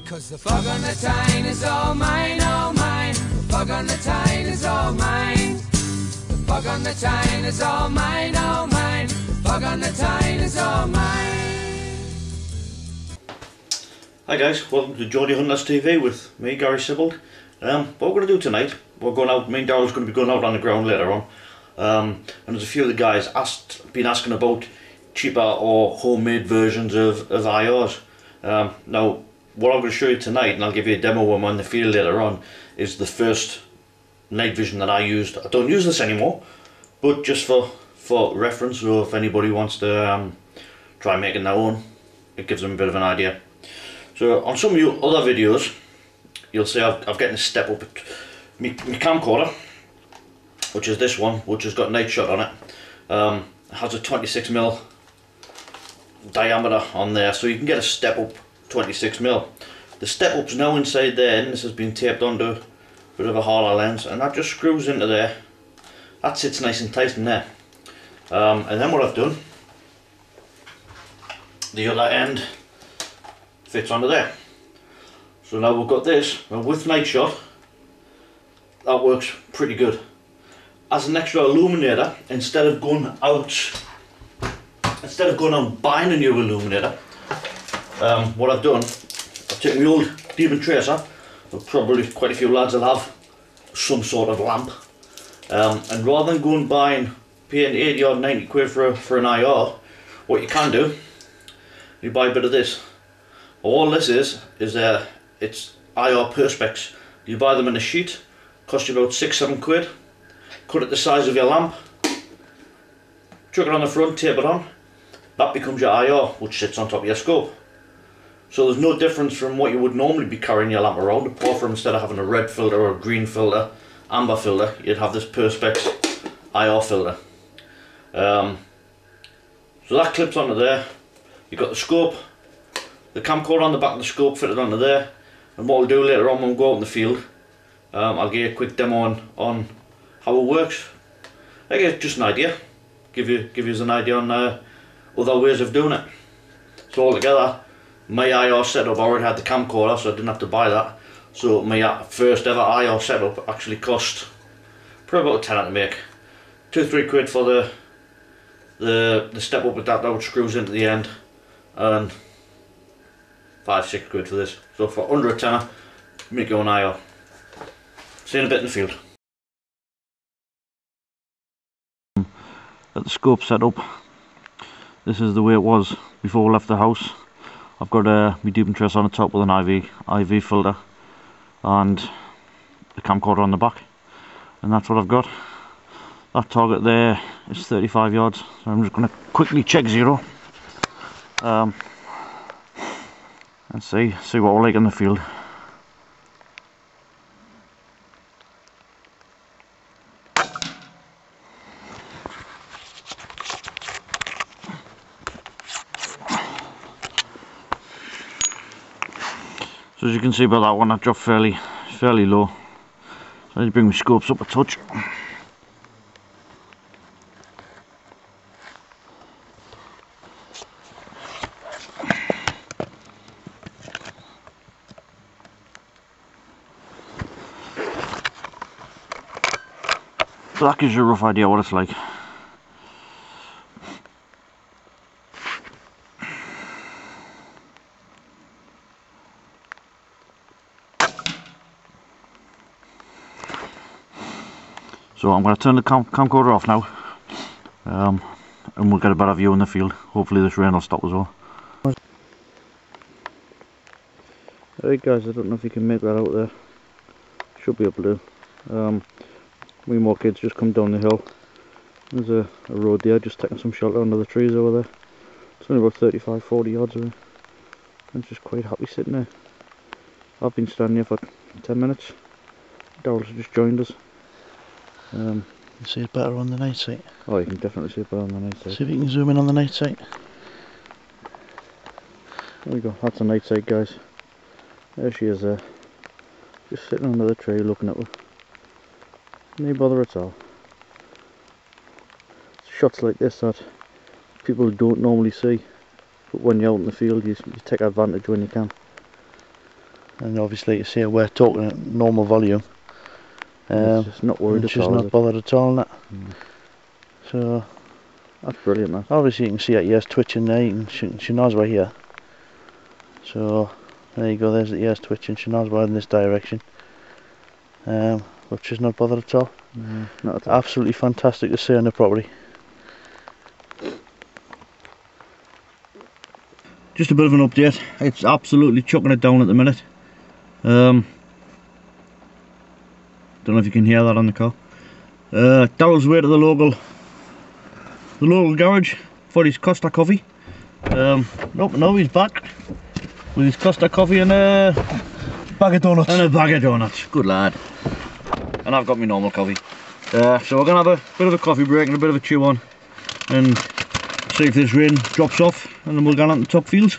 'Cause the fog on the Tyne is all mine, all mine. The fog on the Tyne is all mine. The fog on the Tyne is all mine, all mine. The fog on the Tyne is all mine. Hi guys, welcome to GeordieHuntersTV with me, Gary Sibbald. What we're going to do tonight, we're going out, me and Daryl's going to be going out on the ground later on. And there's a few of the guys been asking about cheaper or homemade versions of IRs. Now, what I'm going to show you tonight, and I'll give you a demo when I'm on the field later on, is the first night vision that I used. I don't use this anymore, but just for reference, or if anybody wants to try making their own, it gives them a bit of an idea. So on some of your other videos, you'll see I've getting a step up my camcorder, which is this one, which has got night shot on it. It has a 26mm diameter on there, so you can get a step up 26mm. The step up's now inside there, and this has been taped onto a bit of a harder lens, and that just screws into there. That sits nice and tight in there. And then what I've done, the other end fits onto there. So now we've got this, and with night shot, that works pretty good. As an extra illuminator, instead of going out and buying a new illuminator, what I've done, I've taken my old Demon Tracer, probably quite a few lads will have some sort of lamp, and rather than going buying, paying 80 or 90 quid for an IR, what you can do, you buy a bit of this. All this is it's IR perspex. You buy them in a sheet, cost you about 6-7 quid, cut it the size of your lamp, chuck it on the front, tape it on, that becomes your IR, which sits on top of your scope. So there's no difference from what you would normally be carrying your lamp around, apart from instead of having a red filter or a green filter, amber filter, you'd have this perspex IR filter. So that clips onto there. You've got the scope, the camcorder on the back of the scope fitted onto there, and what we'll do later on when we go out in the field, I'll give you a quick demo on how it works. I guess just an idea, give you an idea on other ways of doing it. So altogether, my IR setup, I already had the camcorder, so I didn't have to buy that. So my first ever IR setup actually cost probably about a tenner to make. 2-3 quid for the step up with that which screws into the end, and 5-6 quid for this. So for under a tenner, make your own IR. See you in a bit in the field. At the scope setup, this is the way it was before we left the house. I've got my Demon Tracer on the top with an IV filter and the camcorder on the back, and that's what I've got. That target there is 35 yards, so I'm just going to quickly check zero and see what we're like in the field. So as you can see by that one, I dropped fairly low. So I just bring my scopes up a touch. So that gives you a rough idea what it's like. So I'm going to turn the camcorder off now, and we'll get a better view in the field. Hopefully this rain will stop as well. Alright guys, I don't know if you can make that out there. Should be able to. We more kids just come down the hill. There's a road there, just taking some shelter under the trees over there. It's only about 35-40 yards away. I'm just quite happy sitting there. I've been standing here for 10 minutes. Daryl's just joined us. You see it better on the night sight. Oh, you can definitely see it better on the night sight. See if you can zoom in on the night sight. There we go, that's a night sight guys. There she is there. Just sitting under the tree looking at us. No bother at all. It's shots like this that people don't normally see, but when you're out in the field you take advantage when you can. and obviously you see we're talking at normal volume. She's not worried at all. She's not bothered at all in that. So that's brilliant, man. obviously you can see her ears twitching there. She knows we're here. So there you go, there's the ears twitching. She knows we're in this direction. But she's not bothered at all. Not at all. Absolutely fantastic to see on the property. Just a bit of an update. It's absolutely chucking it down at the minute. Don't know if you can hear that on the car. Daryl's way to the local garage for his Costa coffee. Nope, no, he's back with his Costa coffee and a Bag of donuts. And a bag of donuts. Good lad. And I've got my normal coffee. So we're gonna have a bit of a coffee break and a bit of a chew on, and see if this rain drops off, and then we'll go on to the top fields.